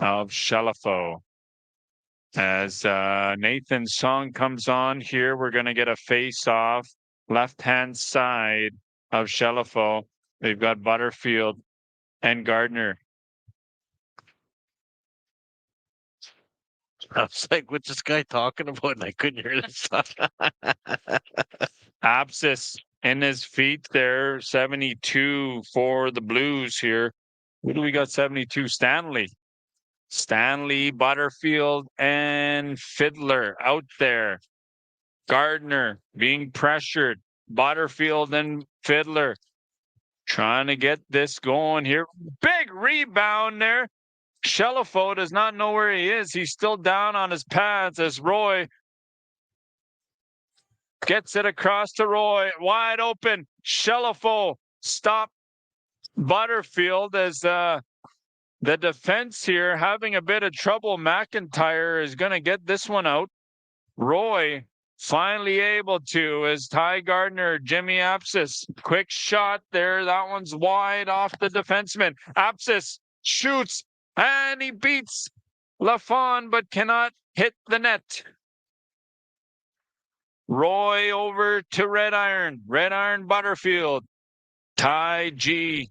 of Shelifo. As Nathan's song comes on here, we're going to get a face-off left-hand side of Shelifo. They've got Butterfield and Gardner. I was like, what's this guy talking about? And I couldn't hear this stuff. Abscess in his feet there, 72 for the Blues here. Who do we got 72? Stanley, Butterfield, and Fiddler out there. Gardner being pressured. Butterfield and Fiddler trying to get this going here. Big rebound there. Shelifo does not know where he is. He's still down on his pads as Roy gets it across to Roy. Wide open. Shelifo stop Butterfield as the defense here having a bit of trouble. McIntyre is going to get this one out. Roy finally able to as Ty Gardner, Jimmy Apsis. Quick shot there. That one's wide off the defenseman. Apsis shoots and he beats Lafon but cannot hit the net. Roy over to Red Iron. Red Iron Butterfield. Ty G.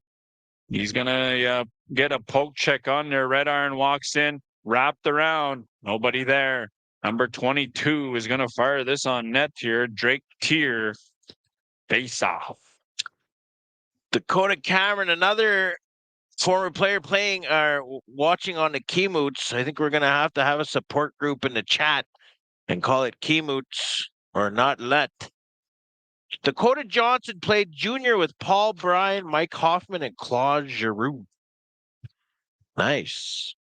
He's going to get a poke check on there. Red Iron walks in, wrapped around. Nobody there. Number 22 is going to fire this on net here. Drake Tier. Face off. Dakota Cameron, another former player playing or watching on the Keymoots. I think we're going to have a support group in the chat and call it Keymoots or not let. Dakota Johnson played junior with Paul Bryan, Mike Hoffman, and Claude Giroux. Nice.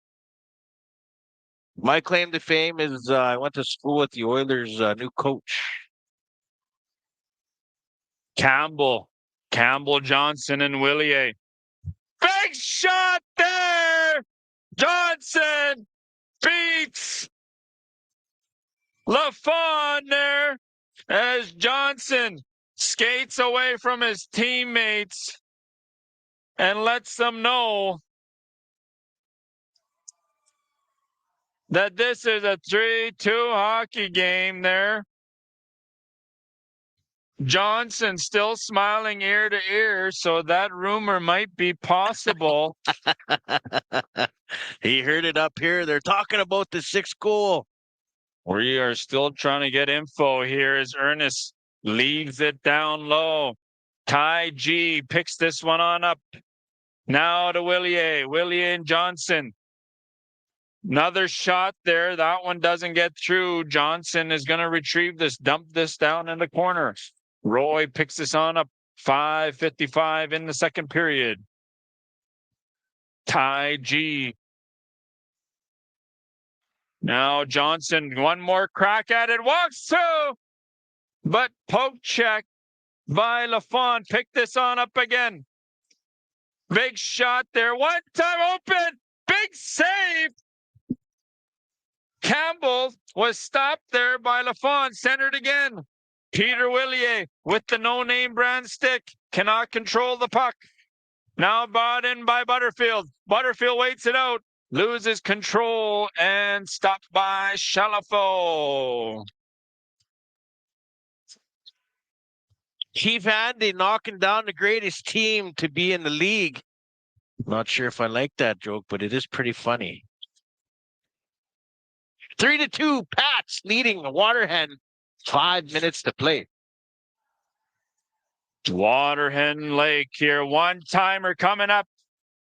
My claim to fame is I went to school with the Oilers' new coach. Campbell, Johnson, and Willier. Big shot there! Johnson beats Lafon there as Johnson skates away from his teammates and lets them know that this is a 3-2 hockey game there. Johnson still smiling ear to ear, so that rumor might be possible. He heard it up here. They're talking about the 6th goal. We are still trying to get info here as Ernest leaves it down low. Ty G picks this one on up. Now to Willier. Willier and Johnson. Another shot there. That one doesn't get through. Johnson is going to retrieve this, dump this down in the corner. Roy picks this on up. 5:55 in the second period. Ty G. Now Johnson, one more crack at it. Walks through. But poke check by Lafon. Pick this on up again. Big shot there. One time open. Big save. Campbell was stopped there by Lafon. Centered again. Peter Willier with the no-name brand stick. Cannot control the puck. Now brought in by Butterfield. Butterfield waits it out. Loses control and stopped by Chalafo. Keith Handy knocking down the greatest team to be in the league. Not sure if I like that joke, but it is pretty funny. 3-2, Pats leading the Waterhen. 5 minutes to play. Waterhen Lake here. One-timer coming up.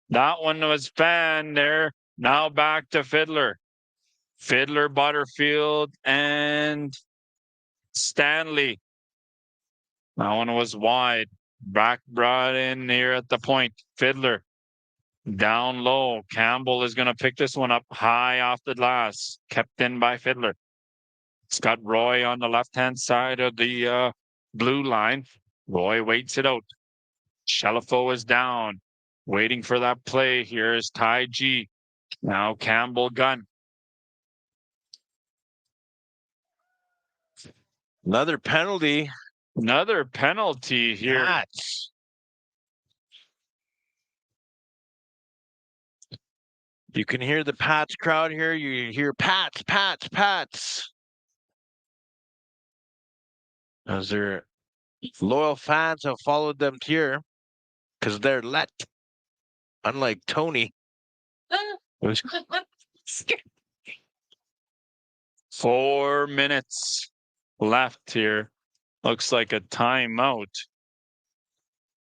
That one was fanned there. Now back to Fiddler. Fiddler, Butterfield, and Stanley. That one was wide. Back brought in here at the point. Fiddler. Down low. Campbell is going to pick this one up high off the glass. Kept in by Fiddler. It's got Roy on the left-hand side of the blue line. Roy waits it out. Chalafo is down. Waiting for that play. Here is Ty G. Now Campbell gun. Another penalty. Another penalty here. Pats. You can hear the Pats crowd here. You hear Pats, Pats, Pats. As their loyal fans have followed them here because they're let. Unlike Tony. 4 minutes left here. Looks like a timeout.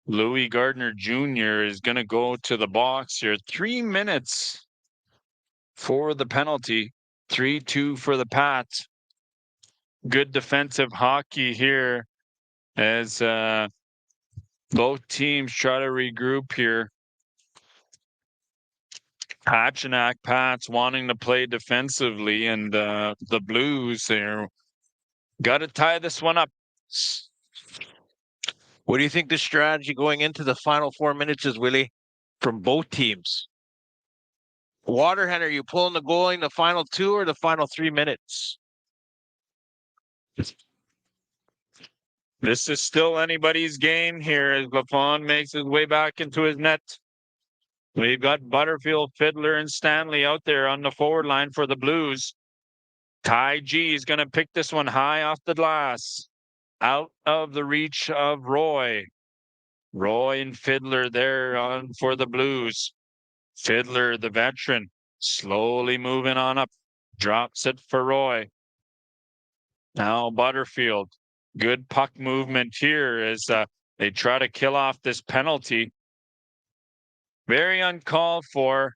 Louis Gardner Jr. is going to go to the box here. 3 minutes for the penalty. 3-2 for the Pats. Good defensive hockey here as both teams try to regroup here. Patuanak Pats wanting to play defensively, and the Blues there got to tie this one up. What do you think the strategy going into the final 4 minutes is, Willie, from both teams? Waterhen, are you pulling the goalie in the final 2 or the final 3 minutes? This is still anybody's game here as Lafon makes his way back into his net. We've got Butterfield, Fiddler, and Stanley out there on the forward line for the Blues. Ty G is going to pick this one high off the glass. Out of the reach of Roy. Roy and Fiddler there on for the Blues. Fiddler, the veteran, slowly moving on up. Drops it for Roy. Now Butterfield. Good puck movement here as they try to kill off this penalty. Very uncalled for.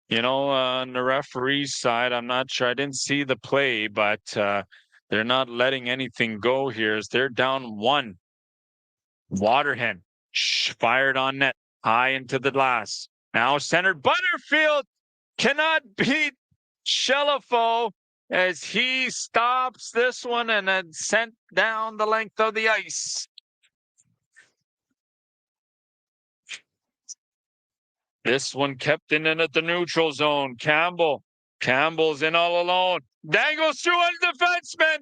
You know, on the referee's side, I'm not sure. I didn't see the play, but they're not letting anything go here as they're down one. Waterhen fired on net, high into the glass. Now centered. Butterfield cannot beat Shelifo as he stops this one and then sent down the length of the ice. This one kept in at the neutral zone. Campbell's in all alone. Dangles through a defenseman.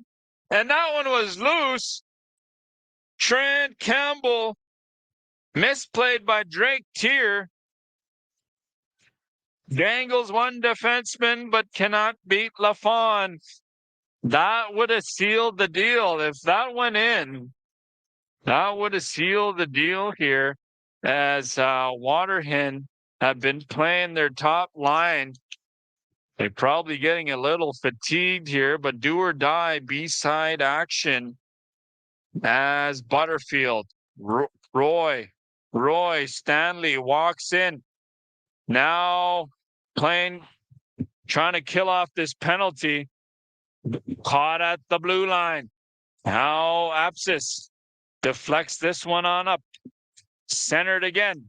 And that one was loose. Trent Campbell misplayed by Drake Tier. Dangles one defenseman, but cannot beat Lafon. That would have sealed the deal. If that went in, that would have sealed the deal here as Waterhen have been playing their top line. They're probably getting a little fatigued here, but do or die B-side action as Butterfield, Roy Stanley walks in. Now trying to kill off this penalty. Caught at the blue line. Now Apsis deflects this one on up. Centered again.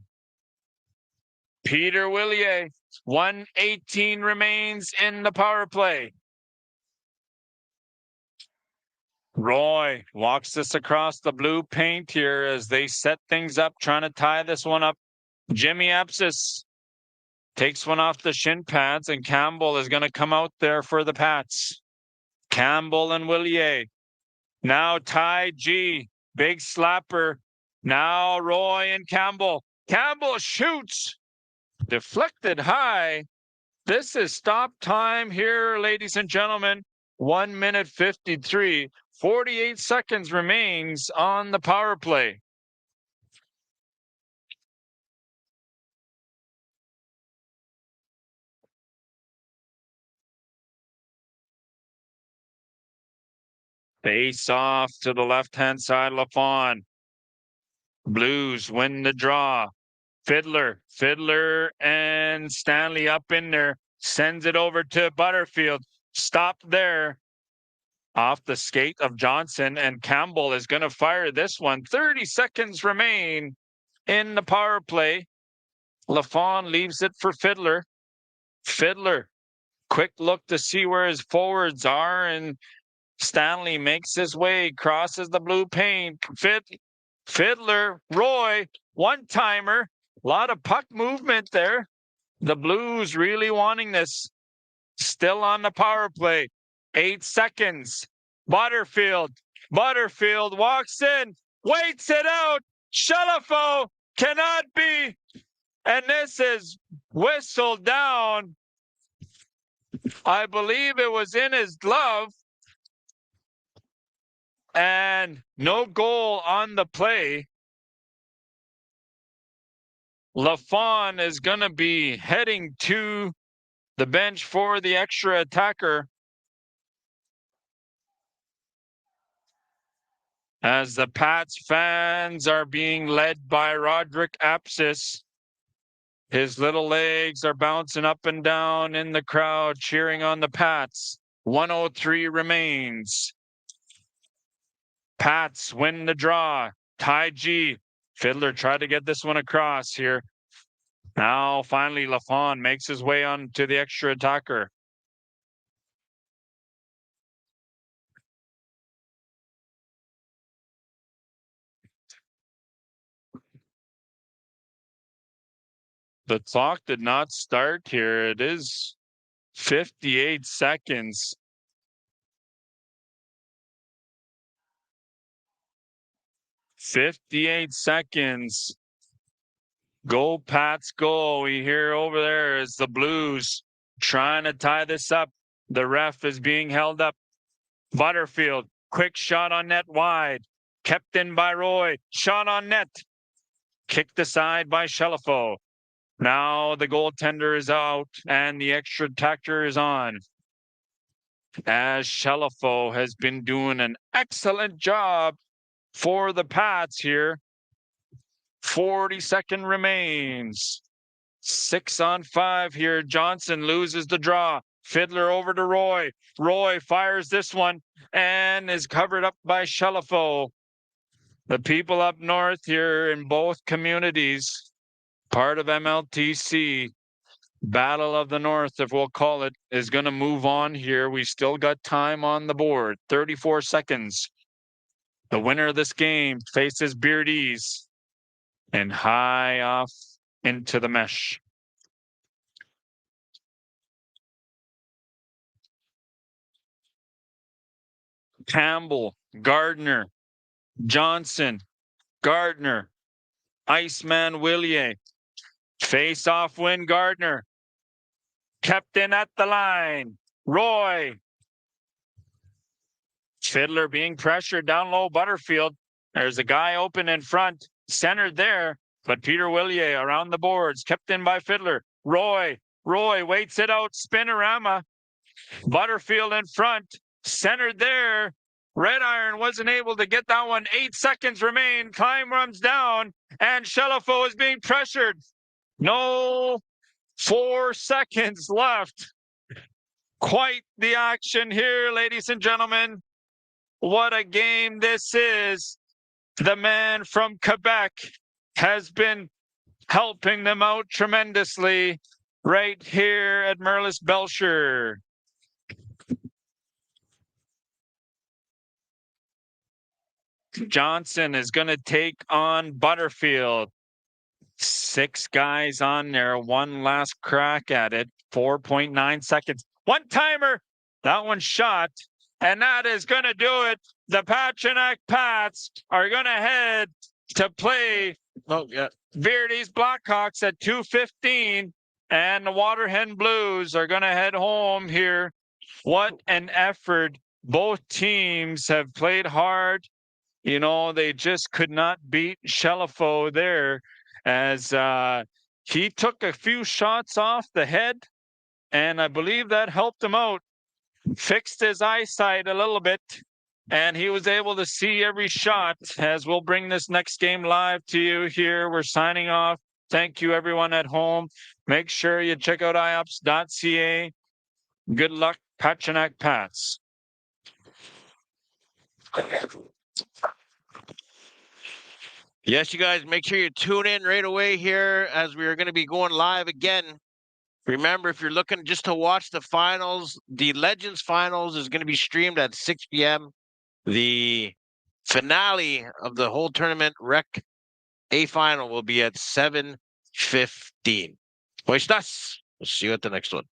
Peter Willier. 1:18 remains in the power play. Roy walks this across the blue paint here as they set things up, trying to tie this one up. Jimmy Apsis takes one off the shin pads, and Campbell is going to come out there for the Pats. Campbell and Willier. Now Ty G, big slapper. Now Roy and Campbell. Campbell shoots. Deflected high. This is stop time here, ladies and gentlemen. 1 minute 53. 48 seconds remains on the power play. Face off to the left-hand side, Lafon. Blues win the draw. Fiddler and Stanley up in there. Sends it over to Butterfield. Stop there. Off the skate of Johnson, and Campbell is going to fire this one. 30 seconds remain in the power play. Lafon leaves it for Fiddler. Fiddler, quick look to see where his forwards are, and Stanley makes his way, crosses the blue paint. Fiddler, Roy, one-timer. A lot of puck movement there. The Blues really wanting this. Still on the power play. 8 seconds. Butterfield walks in, waits it out. Shelifo cannot be. And this is whistled down. I believe it was in his glove. And no goal on the play. Lafon is going to be heading to the bench for the extra attacker. As the Pats fans are being led by Roderick Apsis. His little legs are bouncing up and down in the crowd, cheering on the Pats. 1:03 remains. Pats win the draw. Ty G. Fiddler tried to get this one across here. Now, finally, Lafon makes his way on to the extra attacker. The clock did not start here. It is 58 seconds. 58 seconds. Go, Pats, go. We hear over there is the Blues trying to tie this up. The ref is being held up. Butterfield, quick shot on net wide. Kept in by Roy. Shot on net. Kicked aside by Shelifo. Now the goaltender is out and the extra tactor is on. As Shelifo has been doing an excellent job for the Pats here. 40-second remains. 6-on-5 here. Johnson loses the draw. Fiddler over to Roy. Roy fires this one and is covered up by Shelifo. The people up north here in both communities, part of MLTC, Battle of the North, if we'll call it, is going to move on here. We still got time on the board. 34 seconds. The winner of this game faces Beardies and high off into the mesh. Campbell, Gardner, Johnson, Gardner, Iceman Willier. Face off win, Gardner. Kept in at the line. Roy. Fiddler being pressured down low, Butterfield. There's a guy open in front, centered there, but Peter Willier around the boards, kept in by Fiddler. Roy waits it out, spinorama. Butterfield in front, centered there. Red Iron wasn't able to get that one. 8 seconds remain. Time runs down, and Shelifo is being pressured. No, 4 seconds left. Quite the action here, ladies and gentlemen. What a game this is. The man from Quebec has been helping them out tremendously right here at Merlis Belcher. Johnson is going to take on Butterfield. 6 guys on there. One last crack at it. 4.9 seconds. One timer. That one shot. And that is going to do it. The Patuanak Pats are going to head to play Verdes Blackhawks at 2:15. And the Waterhen Blues are going to head home here. What an effort. Both teams have played hard. You know, they just could not beat Shelifo there as he took a few shots off the head. And I believe that helped him out. Fixed his eyesight a little bit, and he was able to see every shot. As we'll bring this next game live to you here. We're signing off. Thank you, everyone at home. Make sure you check out iops.ca. Good luck, Patuanak Pats. Yes, you guys, make sure you tune in right away here as we are going to be going live again. Remember, if you're looking just to watch the finals, the Legends Finals is going to be streamed at 6 p.m. The finale of the whole tournament, Rec A Final, will be at 7:15. Pues estás? We'll see you at the next one.